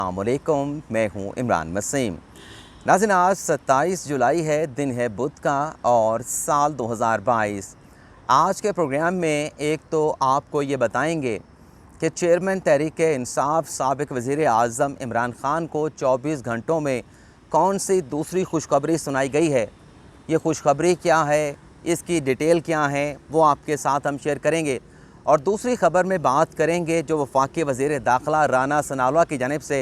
अस्सलामुअलैकुम, मैं हूं इमरान वसीम। नाज़रीन, आज 27 जुलाई है, दिन है बुध का और साल 2022। आज के प्रोग्राम में एक तो आपको ये बताएंगे कि चेयरमैन तहरीक-ए-इंसाफ साबिक़ वज़ीर आज़म इमरान ख़ान को 24 घंटों में कौन सी दूसरी खुशखबरी सुनाई गई है। ये खुशखबरी क्या है, इसकी डिटेल क्या है, वो आपके साथ हम शेयर करेंगे। और दूसरी ख़बर में बात करेंगे जो वफाकी वज़ीर दाखिला राना सनाउल्लाह की जानिब से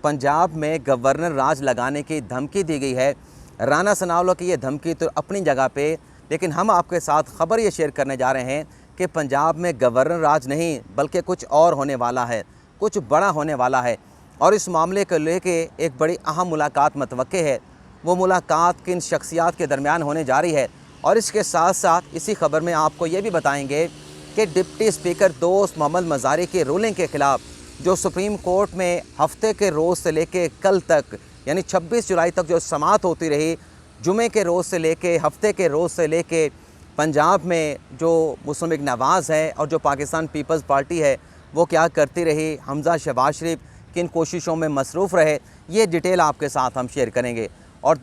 पंजाब में गवर्नर राज लगाने की धमकी दी गई है। राना सनाउल्लाह की ये धमकी तो अपनी जगह पे, लेकिन हम आपके साथ ख़बर ये शेयर करने जा रहे हैं कि पंजाब में गवर्नर राज नहीं बल्कि कुछ और होने वाला है, कुछ बड़ा होने वाला है। और इस मामले को लेके एक बड़ी अहम मुलाकात मतवक्के है। वो मुलाकात किन शख्सियात के दरमियान होने जा रही है। और इसके साथ साथ इसी खबर में आपको ये भी बताएंगे कि डिप्टी स्पीकर दोस्त मोहम्मद मज़ारी की रूलिंग के ख़िलाफ़ जो सुप्रीम कोर्ट में हफ्ते के रोज़ से लेके कल तक यानी 26 जुलाई तक जो समाअत होती रही, जुमे के रोज़ से लेके हफ्ते के रोज़ से लेके पंजाब में जो मुस्लिम लीग नवाज़ है और जो पाकिस्तान पीपल्स पार्टी है वो क्या करती रही, हमज़ा शहबाज शरीफ किन कोशिशों में मसरूफ़ रहे, ये डिटेल आपके साथ हम शेयर करेंगे। और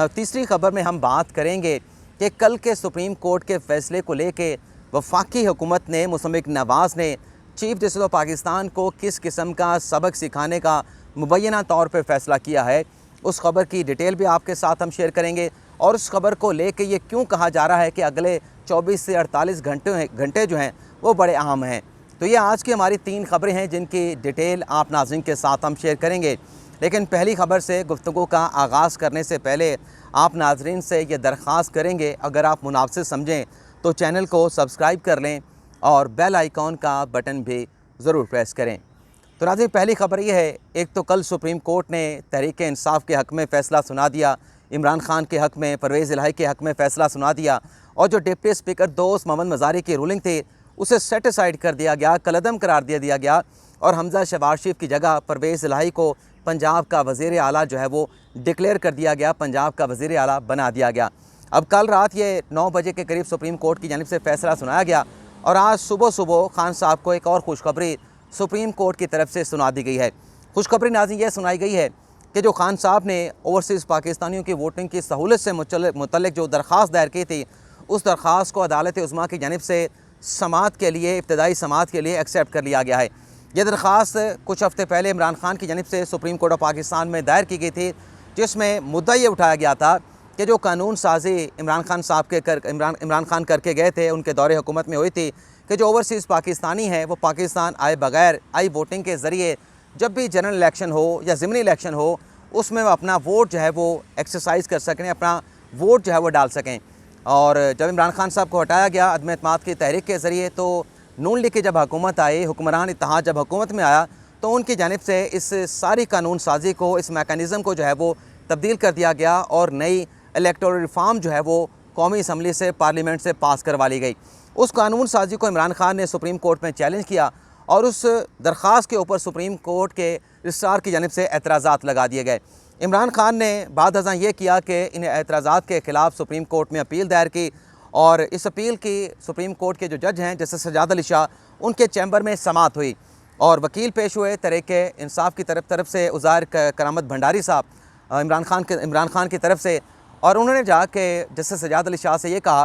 तीसरी खबर में हम बात करेंगे कि कल के सुप्रीम कोर्ट के फ़ैसले को लेके वफाकी हुकूमत ने, मुस्लिम लीग नवाज़ ने चीफ जस्टिस ऑफ पाकिस्तान को किस किस्म का सबक सिखाने का मुबैना तौर पर फ़ैसला किया है। उस खबर की डिटेल भी आपके साथ हम शेयर करेंगे। और उस खबर को लेके ये क्यों कहा जा रहा है कि अगले 24 से 48 घंटे जो हैं वो बड़े अहम हैं। तो ये आज की हमारी 3 खबरें हैं जिनकी डिटेल आप नाज़रीन के साथ हम शेयर करेंगे। लेकिन पहली खबर से गुफ्तगू का आगाज़ करने से पहले आप नाज़रीन से ये दरख्वास्त करेंगे, अगर आप मुनासिब समझें तो चैनल को सब्सक्राइब कर लें और बेल आइकॉन का बटन भी ज़रूर प्रेस करें। तो नाज़रीन, पहली खबर ये है, एक तो कल सुप्रीम कोर्ट ने तहरीक-ए-इंसाफ के हक़ में फ़ैसला सुना दिया, इमरान ख़ान के हक़ में, परवेज़ इलाही के हक़ में फ़ैसला सुना दिया। और जो डिप्टी स्पीकर दोस्त मोहम्मद मज़ारी की रूलिंग थी उसे सेट असाइड कर दिया गया, कलअदम करार दे दिया गया और हमज़ा शहबाज शरीफ की जगह परवेज़ इलाही को पंजाब का वज़ीर आला जो है वो डिक्लेयर कर दिया गया, पंजाब का वज़ीर आला बना दिया गया। अब कल रात ये 9 बजे के करीब सुप्रीम कोर्ट की जानिब से फ़ैसला सुनाया गया और आज सुबह खान साहब को एक और खुशखबरी सुप्रीम कोर्ट की तरफ से सुना दी गई है। खुशखबरी नाज़रीन ये सुनाई गई है कि जो खान साहब ने ओवरसीज़ पाकिस्तानियों की वोटिंग की सहूलत से मुतल्लिक़ जो दरख्वास्त दायर की थी, उस दरख्वास्त को अदालत उज़्मा की जानिब से समाअत के लिए, इब्तदाई समाअत के लिए एक्सेप्ट कर लिया गया है। यह दरख्वास्त कुछ हफ़्ते पहले इमरान ख़ान की जानिब से सुप्रीम कोर्ट ऑफ पाकिस्तान में दायर की गई थी, जिसमें मुद्दा ये उठाया गया था कि जो कानून साजी इमरान खान करके गए थे, उनके दौरे हुकूमत में हुई थी कि जो ओवरसीज़ पाकिस्तानी हैं वो पाकिस्तान आए बगैर आई वोटिंग के ज़रिए जब भी जनरल इलेक्शन हो या ज़िमनी इलेक्शन हो उसमें वो अपना वोट जो है वो एक्सरसाइज कर सकें, अपना वोट जो है वो डाल सकें। और जब इमरान खान साहब को हटाया गया अदम एतमाद की तहरीक के ज़रिए, तो नून लीग की जब हुकूमत आई, हुक्मरान इत्तेहाद जब हुकूमत में आया तो उनकी जानिब से इस सारी कानून साजी को, इस मैकेनिज़्म को जो है वो तब्दील कर दिया गया और नई इलेक्टोरल रिफॉर्म जो है वो कौमी असम्बली से, पार्लियामेंट से पास करवा ली गई। उस कानून साजी को इमरान खान ने सुप्रीम कोर्ट में चैलेंज किया और उस दरख्वास्त के ऊपर सुप्रीम कोर्ट के रजिस्ट्रार की जानिब से एतराज़ात लगा दिए गए। इमरान खान ने बाद अज़ां ये किया कि इन एतराज़ात के ख़िलाफ़ सुप्रीम कोर्ट में अपील दायर की और इस अपील की सुप्रीम कोर्ट के जो जज हैं जस्टिस सजाद अली शाह, उनके चैम्बर में समाअत हुई और वकील पेश हुए तहरीक-ए-इंसाफ की तरफ से उज़ार करामत भंडारी साहब इमरान खान की तरफ से, और उन्होंने जाके जस्टिस सजाद अली शाह से ये कहा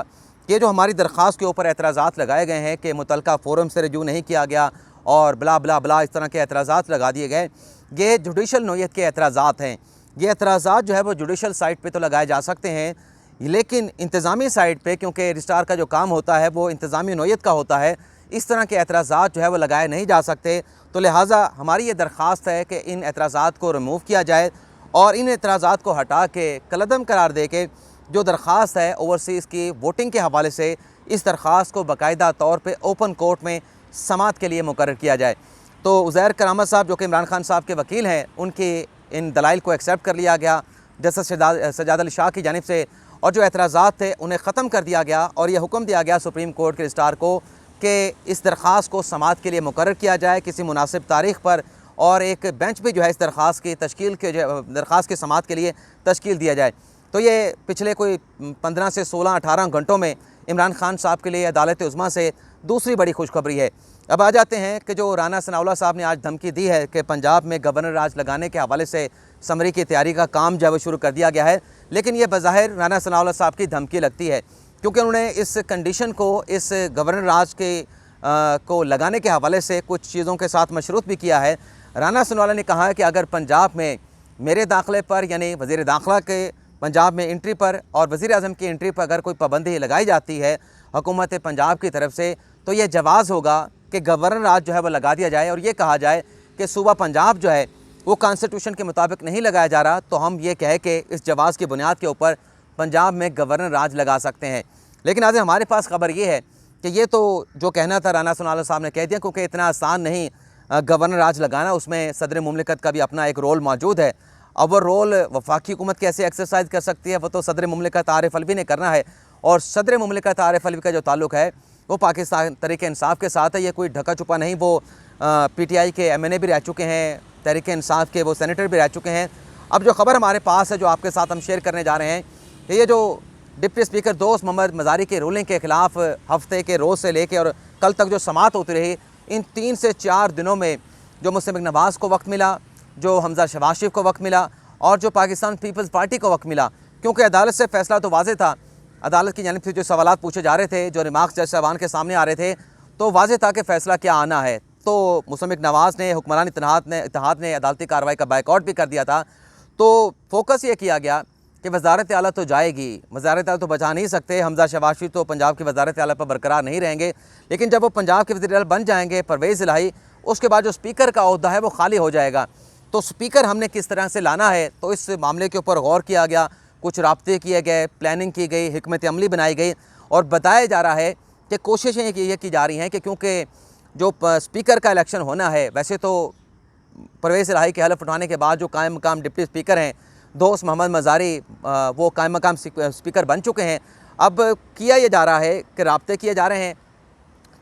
कि जो हमारी दरख्वास्त के ऊपर एतराज़ात लगाए गए हैं कि मुतलका फ़ोरम से रजू नहीं किया गया और बला बला बला इस तरह के एतराज़ात लगा दिए गए, ये जुडिशल नौयत के एतराज़ात हैं। ये एतराज़ात जो है वो जुडिशल साइड पे तो लगाए जा सकते हैं, लेकिन इंतज़ामी साइड पे, क्योंकि रजिस्ट्रार का जो काम होता है वो इंतज़ामी नौयत का होता है, इस तरह के एतराज़ात जो है वो लगाए नहीं जा सकते। तो लिहाजा हमारी ये दरख्वास्त है कि इन एतराज़ात को रिमूव किया जाए और इन एतराज़ात को हटा के कलअदम करार दे के जो दरख्वास्त है ओवरसीज़ की वोटिंग के हवाले से, इस दरख्वास्त को बाकायदा तौर पे ओपन कोर्ट में समाअत के लिए मुकर्रर किया जाए। तो उज़ैर करामत साहब जो कि इमरान खान साहब के वकील हैं, उनकी इन दलाइल को एक्सेप्ट कर लिया गया जस्टिस सजाद अली शाह की जानिब से और जो एतराज़ात थे उन्हें ख़त्म कर दिया गया और यह हुक्म दिया गया सुप्रीम कोर्ट के रजिस्ट्रार को कि इस दरख्वास्त को समाअत के लिए मुकर्रर किया जाए किसी मुनासिब तारीख़ पर और एक बेंच भी जो है इस दरख्वास्त की तश्कील के दरख्वास्त की समाअत के लिए तश्कील दिया जाए। तो ये पिछले कोई 15 से 16-18 घंटों में इमरान खान साहब के लिए अदालत उज़्मा से दूसरी बड़ी खुशखबरी है। अब आ जाते हैं कि जो राना सनाउल्लाह साहब ने आज धमकी दी है कि पंजाब में गवर्नर राज लगाने के हवाले से समरी की तैयारी का काम जो है वो शुरू कर दिया गया है, लेकिन ये बज़ाहिर राना सनाउल्लाह साहब की धमकी लगती है, क्योंकि उन्होंने इस कंडीशन को, इस गवर्नर राज के को लगाने के हवाले से कुछ चीज़ों के साथ मशरूत भी किया है। राना सनाउल्लाह ने कहा है कि अगर पंजाब में मेरे दाखिले पर, यानी वज़ीर दाखिला के पंजाब में एंट्री पर और वज़ीर आज़म की एंट्री पर अगर कोई पाबंदी लगाई जाती है हुकूमत पंजाब की तरफ से, तो ये जवाज़ होगा कि गवर्नर राज जो है वो लगा दिया जाए और ये कहा जाए कि सूबा पंजाब जो है वो कॉन्स्टिट्यूशन के मुताबिक नहीं लगाया जा रहा, तो हम ये कह के इस जवाज़ की बुनियाद के ऊपर पंजाब में गवर्नर राज लगा सकते हैं। लेकिन आज हमारे पास खबर ये है कि ये तो जो कहना था राना सनाउल्लाह साहब ने कह दिया, क्योंकि इतना आसान नहीं गवर्नर राज लगाना, उसमें सदर मुमलिकत का भी अपना एक रोल मौजूद है। अब वो रोल वफाकी हुकूमत कैसे एक्सरसाइज कर सकती है, वो तो सदर मुमलिकत आरिफ अलवी ने करना है, और सदर मुमलिकत आरिफ अलवी का जो ताल्लुक़ है वो पाकिस्तान तहरीक इंसाफ के साथ है। ये कोई ढका छुपा नहीं, वो PTI के MNA भी रह चुके हैं, तहरीक इंसाफ के वो सेनेटर भी रह चुके हैं। अब जो खबर हमारे पास है, जो आपके साथ हम शेयर करने जा रहे हैं, कि ये जो डिप्टी स्पीकर दोस्त मोहम्मद मज़ारी की रूलिंग के ख़िलाफ़ हफ्ते के रोज़ से लेके और कल तक जो समाअत होती रही, इन 3 से 4 दिनों में जो मुस्लिम लीग नवाज़ को वक्त मिला, जो हमजा शहबाज शरीफ को वक्त मिला और जो पाकिस्तान पीपल्स पार्टी को वक्त मिला, क्योंकि अदालत से फ़ैसला तो वाज़ेह था। अदालत की जानिब से जो सवालात पूछे जा रहे थे, जो रिमार्क्स जज साहबान के सामने आ रहे थे, तो वाज़ेह था कि फ़ैसला क्या आना है। तो मुस्लिम लीग नवाज़ ने, हुक्मरान इत्तेहाद ने अदालती कार्रवाई का बायकॉट भी कर दिया था। तो फोकस ये किया गया कि वज़ारत आला तो जाएगी, वज़ारत आला तो बचा नहीं सकते, हमजा शहबाज शरीफ तो पंजाब की वज़ारत आला पर बरकरार नहीं रहेंगे, लेकिन जब वो पंजाब के वज़ीर आला बन जाएंगे परवेज़ इलाही, उसके बाद जो स्पीकर का ओहदा है वो खाली हो जाएगा। तो स्पीकर हमने किस तरह से लाना है, तो इस मामले के ऊपर गौर किया गया, कुछ राब्ते किए गए, प्लानिंग की गई, हिकमत अमली बनाई गई, और बताया जा रहा है कि कोशिशें ये की जा रही हैं कि क्योंकि जो स्पीकर का इलेक्शन होना है, वैसे तो परवेज़ इलाही के हलफ उठाने के बाद जो कायम मकाम डिप्टी स्पीकर हैं दोस्त मोहम्मद मज़ारी, वो कायम मकाम स्पीकर बन चुके हैं। अब किया ये जा रहा है कि राब्ते किए जा रहे हैं,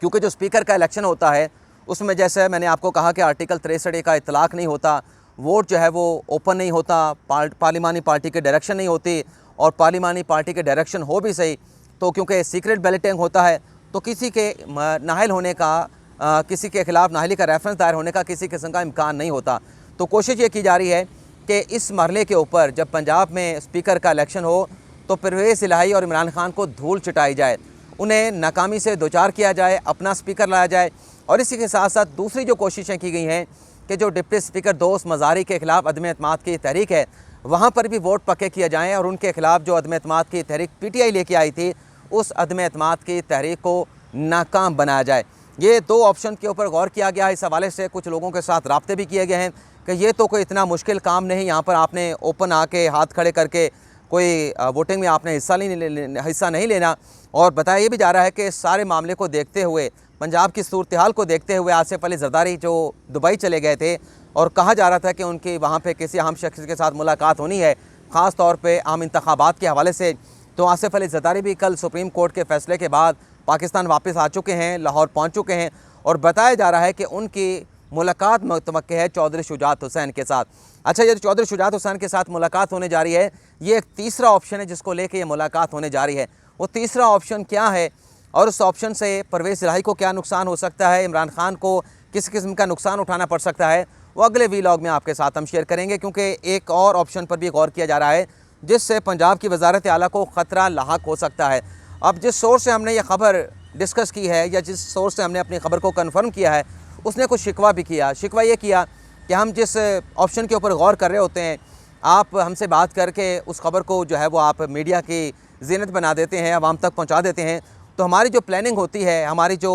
क्योंकि जो स्पीकर का इलेक्शन होता है उसमें जैसे मैंने आपको कहा कि आर्टिकल 63 का इतलाक़ नहीं होता, वोट जो है वो ओपन नहीं होता, पार्लिमानी पार्टी के डायरेक्शन नहीं होती, और पार्लिमानी पार्टी के डायरेक्शन हो भी सही तो क्योंकि सीक्रेट बैलेटिंग होता है, तो किसी के नाहल होने का, किसी के ख़िलाफ़ नाहली का रेफरेंस दायर होने का किसी किस्म का इम्कान नहीं होता। तो कोशिश ये की जा रही है कि इस मरहले के ऊपर जब पंजाब में स्पीकर का इलेक्शन हो तो परवेज़ इलाही और इमरान खान को धूल चटाई जाए, उन्हें नाकामी से दो चार किया जाए, अपना स्पीकर लाया जाए। और इसी के साथ साथ दूसरी जो कोशिशें की गई हैं कि जो डिप्टी स्पीकर दोस्त मज़ारी के ख़िलाफ़ अदम एतमाद की तहरीक है, वहाँ पर भी वोट पक्के किए जाएँ और उनके ख़िलाफ़ जो अदम एतमाद की तहरीक PTI लेके आई थी, उस अदम एतमाद की तहरीक को नाकाम बनाया जाए। ये 2 ऑप्शन के ऊपर गौर किया गया। इस हवाले से कुछ लोगों के साथ राब्ते भी किए गए हैं कि ये तो कोई इतना मुश्किल काम नहीं, यहाँ पर आपने ओपन आके हाथ खड़े करके कोई वोटिंग में आपने हिस्सा नहीं लेना। और बताया ये भी जा रहा है कि सारे मामले को देखते हुए, पंजाब की सूरत हाल को देखते हुए आसिफ अली जरदारी जो दुबई चले गए थे और कहा जा रहा था कि उनकी वहाँ पे किसी अहम शख्स के साथ मुलाकात होनी है, ख़ास तौर पे आम इंतखाबात के हवाले से। तो आसिफ अली जरदारी भी कल सुप्रीम कोर्ट के फ़ैसले के बाद पाकिस्तान वापस आ चुके हैं, लाहौर पहुँच चुके हैं, और बताया जा रहा है कि उनकी मुलाकात मुतवक्के है चौधरी शुजात हुसैन के साथ। अच्छा, ये चौधरी शुजात हुसैन के साथ मुलाकात होने जा रही है, ये एक तीसरा ऑप्शन है जिसको लेके ये मुलाकात होने जा रही है। वो तीसरा ऑप्शन क्या है और उस ऑप्शन से परवेज़ इलाही को क्या नुकसान हो सकता है, इमरान खान को किस किस्म का नुकसान उठाना पड़ सकता है, वो अगले वीलॉग में आपके साथ हम शेयर करेंगे। क्योंकि एक और ऑप्शन पर भी गौर किया जा रहा है जिससे पंजाब की वज़ारत आला को ख़तरा लाहक हो सकता है। अब जिस सोर्स से हमने ये ख़बर डिस्कस की है या जिस सोर्स से हमने अपनी ख़बर को कन्फर्म किया है, उसने कुछ शिकवा भी किया। शिकवा ये किया कि हम जिस ऑप्शन के ऊपर गौर कर रहे होते हैं, आप हमसे बात करके उस ख़बर को जो है वो आप मीडिया की ज़ीनत बना देते हैं, आवाम तक पहुंचा देते हैं। तो हमारी जो प्लानिंग होती है, हमारी जो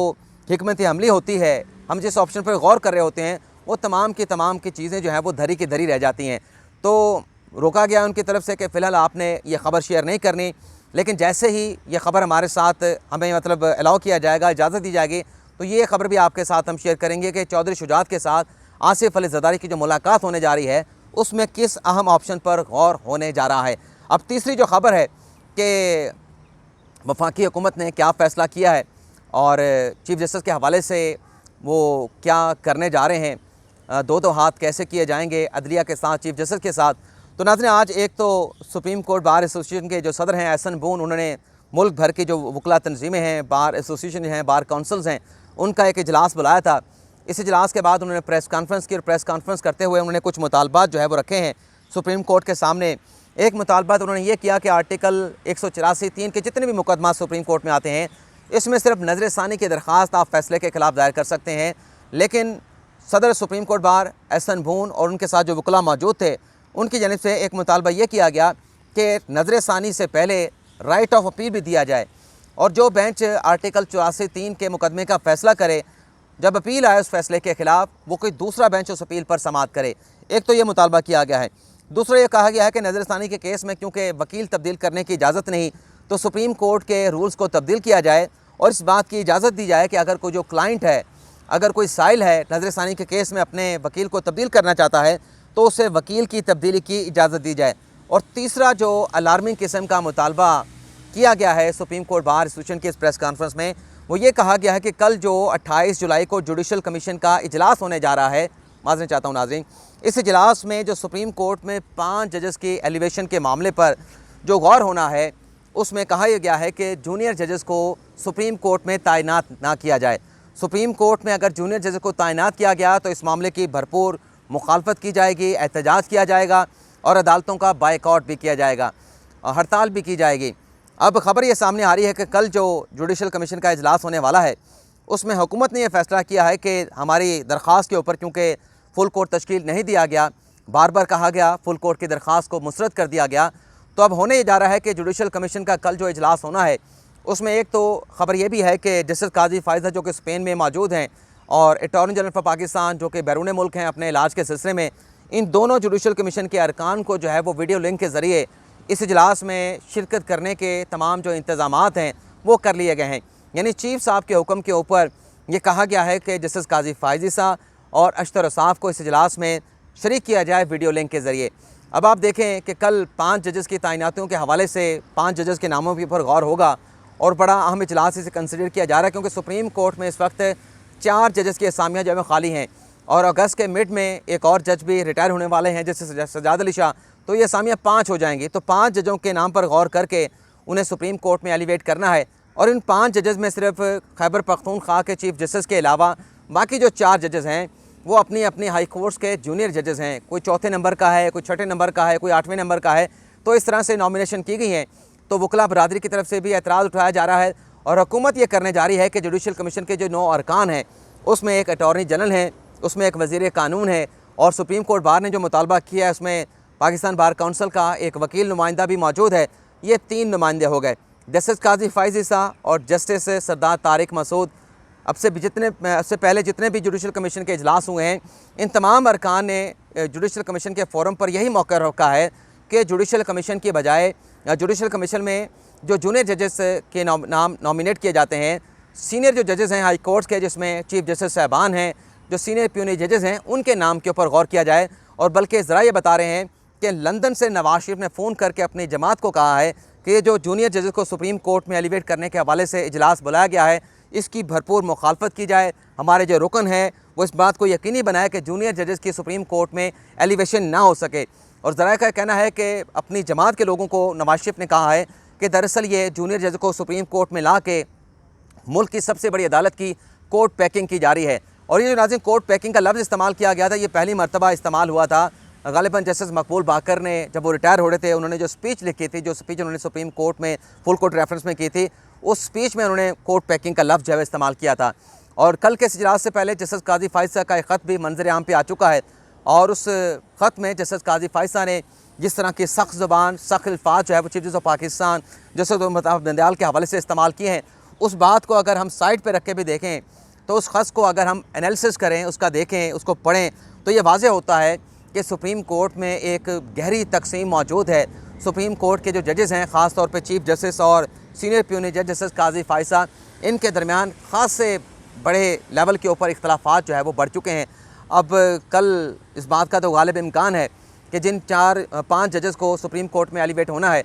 हिकमत अमली होती है, हम जिस ऑप्शन पर गौर कर रहे होते हैं, वो तमाम की चीज़ें जो हैं वो धरी की धरी रह जाती हैं। तो रोका गया उनकी तरफ से कि फ़िलहाल आपने ये ख़बर शेयर नहीं करनी, लेकिन जैसे ही ये ख़बर हमारे साथ हमें मतलब अलाउ किया जाएगा, इजाज़त दी जाएगी, तो ये ख़बर भी आपके साथ हम शेयर करेंगे कि चौधरी शुजात के साथ आसिफ अली जरदारी की जो मुलाकात होने जा रही है उसमें किस अहम ऑप्शन पर गौर होने जा रहा है। अब तीसरी जो ख़बर है कि वफाकी हुकूमत ने क्या फ़ैसला किया है और चीफ़ जस्टिस के हवाले से वो क्या करने जा रहे हैं, दो हाथ कैसे किए जाएंगे अदलिया के साथ, चीफ़ जस्टिस के साथ। तो नाज़रीन, आज एक तो सुप्रीम कोर्ट बार एसोसिएशन के जो सदर हैं एहसन बून, उन्होंने मुल्क भर की जो वकला तंजीमें हैं, बार एसोसिएशन हैं, बार काउंसिल्स हैं, उनका एक इजलास बुलाया था। इस इजलास के बाद उन्होंने प्रेस कॉन्फ्रेंस की और प्रेस कॉन्फ्रेंस करते हुए उन्होंने कुछ मुतालबात जो है वो रखे हैं सुप्रीम कोर्ट के सामने। एक मुतालबात उन्होंने ये किया कि आर्टिकल 184(3) के जितने भी मुकदमा सुप्रीम कोर्ट में आते हैं इसमें सिर्फ नजर सानी की दरख्वास्त आप फैसले के ख़िलाफ़ दायर कर सकते हैं, लेकिन सदर सुप्रीम कोर्ट बार एहसन भून और उनके साथ जो वकला मौजूद थे उनकी जानिब से एक मुतालबा ये किया गया कि नजर सानी से पहले राइट ऑफ अपील भी दिया जाए और जो बेंच आर्टिकल 84(3) के मुकदमे का फ़ैसला करे, जब अपील आए उस फैसले के ख़िलाफ़ वो कोई दूसरा बेंच उस अपील पर समाअत करे। एक तो ये मुतालबा किया गया है। दूसरा ये कहा गया है कि नज़रसानी के केस में क्योंकि वकील तब्दील करने की इजाज़त नहीं, तो सुप्रीम कोर्ट के रूल्स को तब्दील किया जाए और इस बात की इजाज़त दी जाए कि अगर कोई जो क्लाइंट है, अगर कोई साइल है नज़रसानी के केस में अपने वकील को तब्दील करना चाहता है तो उसे वकील की तब्दीली की इजाज़त दी जाए। और तीसरा जो अलार्मिंग किस्म का मुतालबा किया गया है सुप्रीम कोर्ट बार एसोसिएशन की इस प्रेस कॉन्फ्रेंस में, वो ये कहा गया है कि कल जो 28 जुलाई को जुडिशल कमीशन का इजलास होने जा रहा है, माज़रत चाहता हूँ नाज़रीन, इस इजलास में जो सुप्रीम कोर्ट में 5 जजेस की एलिवेशन के मामले पर जो गौर होना है, उसमें कहा यह गया है कि जूनियर जजेस को सुप्रीम कोर्ट में तैनात ना किया जाए। सुप्रीम कोर्ट में अगर जूनियर जजेस को तैनात किया गया तो इस मामले की भरपूर मुखालफत की जाएगी, एहतजाज किया जाएगा और अदालतों का बायकॉट भी किया जाएगा, हड़ताल भी की जाएगी। अब ख़बर ये सामने आ रही है कि कल जो जुडिशल कमीशन का इजलास होने वाला है उसमें हुकूमत ने यह फ़ैसला किया है कि हमारी दरख्वास्त के ऊपर क्योंकि फुल कोर्ट तश्कील नहीं दिया गया, बार बार कहा गया, फुल कोर्ट की दरख्वास्त को मुस्तरद कर दिया गया, तो अब होने जा रहा है कि जुडिशल कमीशन का कल जो इजलास होना है उसमें एक तो ख़बर यह भी है कि जस्टिस काजी फ़ाइज़ा जो कि स्पेन में मौजूद हैं और अटॉर्नी जनरल फॉर पाकिस्तान जो कि बैरून मुल्क हैं अपने इलाज के सिलसिले में, इन दोनों जुडिशल कमीशन के अरकान को जो है वो वीडियो लिंक के ज़रिए इस इजलास में शिरकत करने के तमाम जो इंतज़ामात हैं वो कर लिए गए हैं। यानी चीफ साहब के हुक्म के ऊपर ये कहा गया है कि जस्टिस काजी फ़ाइज़ा और अशतर असाफ को इस इजलास में शरीक किया जाए वीडियो लिंक के ज़रिए। अब आप देखें कि कल 5 जजेस की तैनातियों के हवाले से 5 जजेस के नामों के ऊपर गौर होगा और बड़ा अहम इजलास इसे कंसिडर किया जा रहा है क्योंकि सुप्रीम कोर्ट में इस वक्त 4 जजेस की असामियाँ जो है खाली हैं और अगस्त के मिड में एक और जज भी रिटायर होने वाले हैं जैसे सजाद अली शाह, तो ये असामियाँ 5 हो जाएंगी। तो 5 जजों के नाम पर गौर करके उन्हें सुप्रीम कोर्ट में एलिवेट करना है और इन 5 जजेस में सिर्फ खैबर पख्तूनख्वा के चीफ जस्टिस के अलावा बाकी जो 4 जजेस हैं वो अपनी अपनी हाई कोर्ट्स के जूनियर जजेस हैं, कोई चौथे नंबर का है, कोई छठे नंबर का है, कोई 8वें नंबर का है। तो इस तरह से नॉमिनेशन की गई हैं। तो वकला बरादरी की तरफ से भी एतराज़ उठाया जा रहा है और हुकूमत ये करने जा रही है कि जुडिशल कमीशन के जो 9 अरकान हैं उसमें एक अटॉर्नी जनरल हैं, उसमें एक वज़ीर कानून है और सुप्रीम कोर्ट बार ने जो मुतालबा किया है उसमें पाकिस्तान बार काउंसिल का एक वकील नुमाइंदा भी मौजूद है। ये 3 नुमाइंदे हो गए, जस्टिस काजी फ़ाइज़ा और जस्टिस सरदार तारिक मसूद। अब से पहले जितने भी जुडिशल कमीशन के इजलास हुए हैं इन तमाम अरकान ने जुडिशल कमीशन के फ़ोरम पर यही मौक़ा रखा है कि जुडिशल कमीशन की बजाय जुडिशल कमीशन में जो जूनियर जजेस के नाम नॉमिनेट किए जाते हैं, सीनियर जो जजेस हैं हाई कोर्ट्स के जिसमें चीफ जस्टिस साहबान हैं, जो सीनियर प्यूनी जजेस हैं, उनके नाम के ऊपर गौर किया जाए। और बल्कि ज़रा ये बता रहे हैं कि लंदन से नवाज शरीफ ने फ़ोन करके अपनी जमात को कहा है कि ये जो जूनियर जजेस को सुप्रीम कोर्ट में एलिवेट करने के हवाले से इजलास बुलाया गया है इसकी भरपूर मुखालफत की जाए। हमारे जो रुकन है वो इस बात को यकीनी बनाए कि जूनियर जजेस की सुप्रीम कोर्ट में एलिवेशन ना हो सके। और ज़रा का कहना है कि अपनी जमात के लोगों को नवाज शरीफ ने कहा है कि दरअसल ये जूनियर जज को सुप्रीम कोर्ट में ला के मुल्क की सबसे बड़ी अदालत की कोर्ट पैकिंग की जा रही है। और ये जो नाज़रीन कोर्ट पैकिंग का लफ्ज़ इस्तेमाल किया गया था ये पहली मरतबा इस्तेमाल हुआ था गालिबन जस्टिस मकबूल बाकर ने जब वो रिटायर हो रहे थे, उन्होंने जो स्पीच लिखी थी, जो स्पीच उन्होंने सुप्रीम कोर्ट में फुल कोर्ट रेफरेंस में की थी, उस स्पीच में उन्होंने कोर्ट पैकिंग का लफ्ज़ जो है इस्तेमाल किया था। और कल के इजलास से पहले जस्टिस काजी फ़ाइज़ा का एक ख़त भी मंजर आम पे आ चुका है और उस ख़त में जस्टिस काजी फ़ाइज़ा ने जिस तरह की सख्त ज़ुबान, सख्त अल्फाज जो है वो chief justice of Pakistan justice Bandial के हवाले से इस्तेमाल किए हैं, उस बात को अगर हम साइड पर रख के भी देखें तो उस ख़त को अगर हम एनालिसिस करें, उसका देखें, उसको पढ़ें तो ये वाज़ेह होता है कि सुप्रीम कोर्ट में एक गहरी तकसीम मौजूद है। सुप्रीम कोर्ट के जो जजेस हैं, ख़ास तौर पे चीफ जस्टिस और सीनियर प्यूनी जज जस्टिस काजी फ़ाइज़ा, इनके दरमियान ख़ास से बड़े लेवल के ऊपर इख्तलाफात जो है वो बढ़ चुके हैं। अब कल इस बात का तो गालिब इम्कान है कि जिन 4-5 जजेस को सुप्रीम कोर्ट में एलिवेट होना है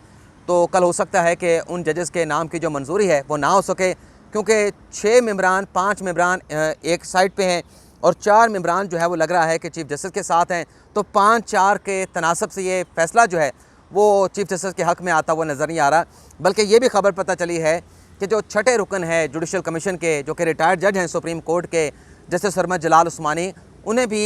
तो कल हो सकता है कि उन जजेस के नाम की जो मंजूरी है वो ना हो सके, क्योंकि 6 मेंबरान 5 मेंबरान एक साइड पे हैं और 4 मेंबरान जो है वो लग रहा है कि चीफ जस्टिस के साथ हैं। तो 5-4 के तनासब से ये फ़ैसला जो है वो चीफ जस्टिस के हक़ में आता हुआ नज़र नहीं आ रहा। बल्कि ये भी खबर पता चली है कि जो छठे रुकन है जुडिशल कमीशन के, जो कि रिटायर्ड जज हैं सुप्रीम कोर्ट के, जस्टिस सरमद जलाल उस्मानी, उन्हें भी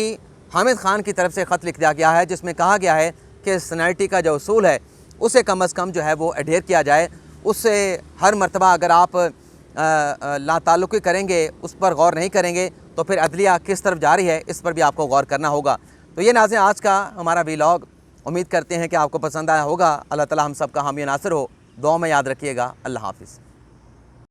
हामिद खान की तरफ से ख़त लिख दिया गया है, जिसमें कहा गया है कि सीनियरिटी का जो उसूल है उसे कम अज़ कम जो है वो एडहेर किया जाए। उससे हर मरतबा अगर आप लाताल्लुक़ी करेंगे, उस पर गौर नहीं करेंगे, तो फिर अदलिया किस तरफ जा रही है इस पर भी आपको गौर करना होगा। तो ये नाज़रीन आज का हमारा व्लॉग, उम्मीद करते हैं कि आपको पसंद आया होगा। अल्लाह ताला हम सब का हामी नासिर हो। दुआ में याद रखिएगा। अल्लाह हाफ़िज़।